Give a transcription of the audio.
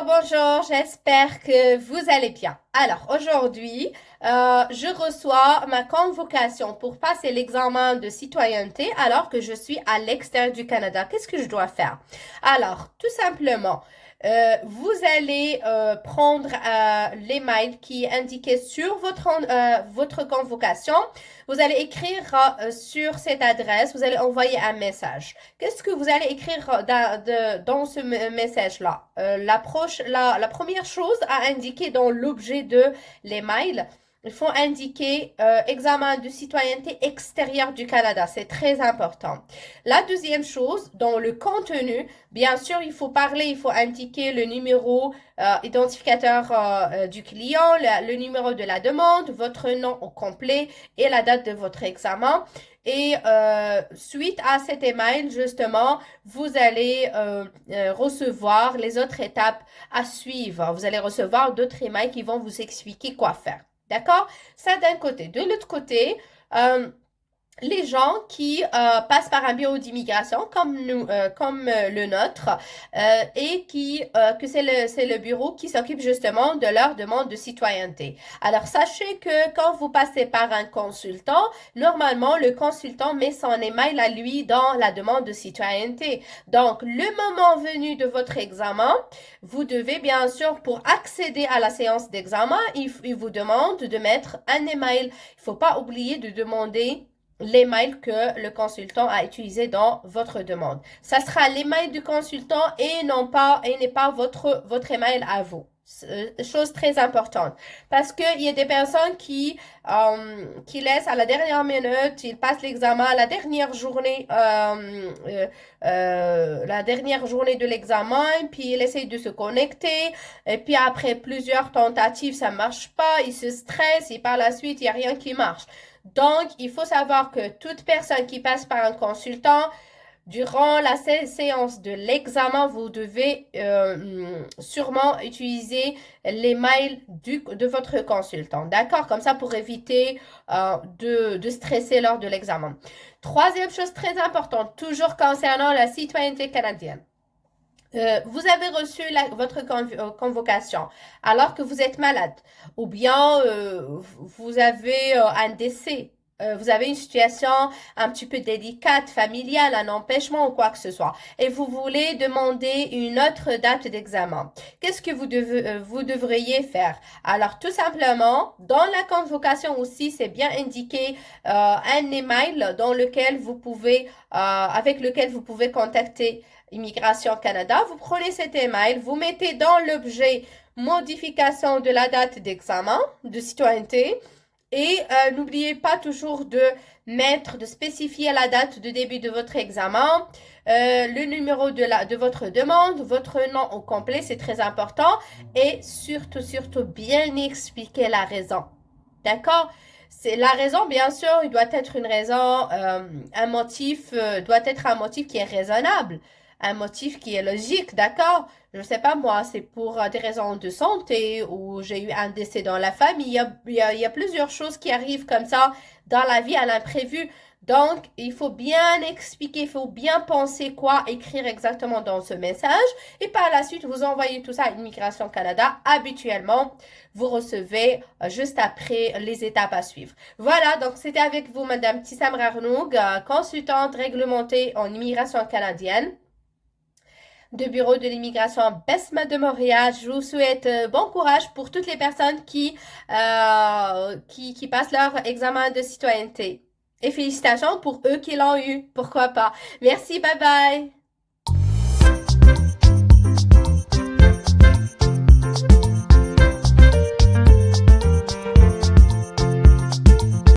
Bonjour, j'espère que vous allez bien. Alors, aujourd'hui, je reçois ma convocation pour passer l'examen de citoyenneté alors que je suis à l'extérieur du Canada. Qu'est-ce que je dois faire? Alors, tout simplement, vous allez prendre l'email qui est indiqué sur votre convocation. Vous allez écrire sur cette adresse, vous allez envoyer un message. Qu'est-ce que vous allez écrire dans ce message-là? La première chose à indiquer dans l'objet de l'email, il faut indiquer examen de citoyenneté extérieure du Canada. C'est très important. La deuxième chose, dans le contenu, bien sûr, il faut parler, il faut indiquer le numéro identificateur du client, le numéro de la demande, votre nom au complet et la date de votre examen. Et suite à cet email, justement, vous allez recevoir les autres étapes à suivre. Vous allez recevoir d'autres emails qui vont vous expliquer quoi faire. D'accord? Ça d'un côté. De l'autre côté, les gens qui passent par un bureau d'immigration comme nous, comme le nôtre, et que c'est le bureau qui s'occupe justement de leur demande de citoyenneté. Alors sachez que quand vous passez par un consultant, normalement le consultant met son email à lui dans la demande de citoyenneté. Donc le moment venu de votre examen, vous devez bien sûr pour accéder à la séance d'examen, il vous demande de mettre un email. Il faut pas oublier de demander l'email que le consultant a utilisé dans votre demande. Ça sera l'email du consultant et n'est pas votre email à vous. Chose très importante. Parce qu'il y a des personnes qui laissent à la dernière minute, ils passent l'examen à la dernière journée de l'examen, puis ils essayent de se connecter, et puis après plusieurs tentatives, ça marche pas, ils se stressent, et par la suite, il n'y a rien qui marche. Donc, il faut savoir que toute personne qui passe par un consultant, durant la séance de l'examen, vous devez sûrement utiliser l'email de votre consultant. D'accord? Comme ça, pour éviter de stresser lors de l'examen. Troisième chose très importante, toujours concernant la citoyenneté canadienne. Vous avez reçu votre convocation alors que vous êtes malade ou bien vous avez un décès, vous avez une situation un petit peu délicate, familiale, un empêchement ou quoi que ce soit et vous voulez demander une autre date d'examen. Qu'est-ce que vous devriez faire? Alors tout simplement, dans la convocation aussi, c'est bien indiqué un email dans lequel avec lequel vous pouvez contacter Immigration Canada. Vous prenez cet email, vous mettez dans l'objet modification de la date d'examen de citoyenneté et n'oubliez pas toujours de spécifier la date de début de votre examen, le numéro de votre demande, votre nom au complet, c'est très important et surtout bien expliquer la raison. D'accord? C'est la raison, bien sûr, il doit être une raison, un motif, doit être un motif qui est raisonnable, un motif qui est logique, d'accord? Je sais pas moi, c'est pour des raisons de santé ou j'ai eu un décès dans la famille. Il y a plusieurs choses qui arrivent comme ça dans la vie à l'imprévu. Donc, il faut bien expliquer, il faut bien penser quoi écrire exactement dans ce message. Et par la suite, vous envoyez tout ça à Immigration Canada. Habituellement, vous recevez juste après les étapes à suivre. Voilà, donc c'était avec vous, Madame Tissam Rarnoug, consultante réglementée en immigration canadienne de bureau de l'immigration BESMA de Montréal. Je vous souhaite bon courage pour toutes les personnes qui passent leur examen de citoyenneté. Et félicitations pour eux qui l'ont eu. Pourquoi pas. Merci, bye bye.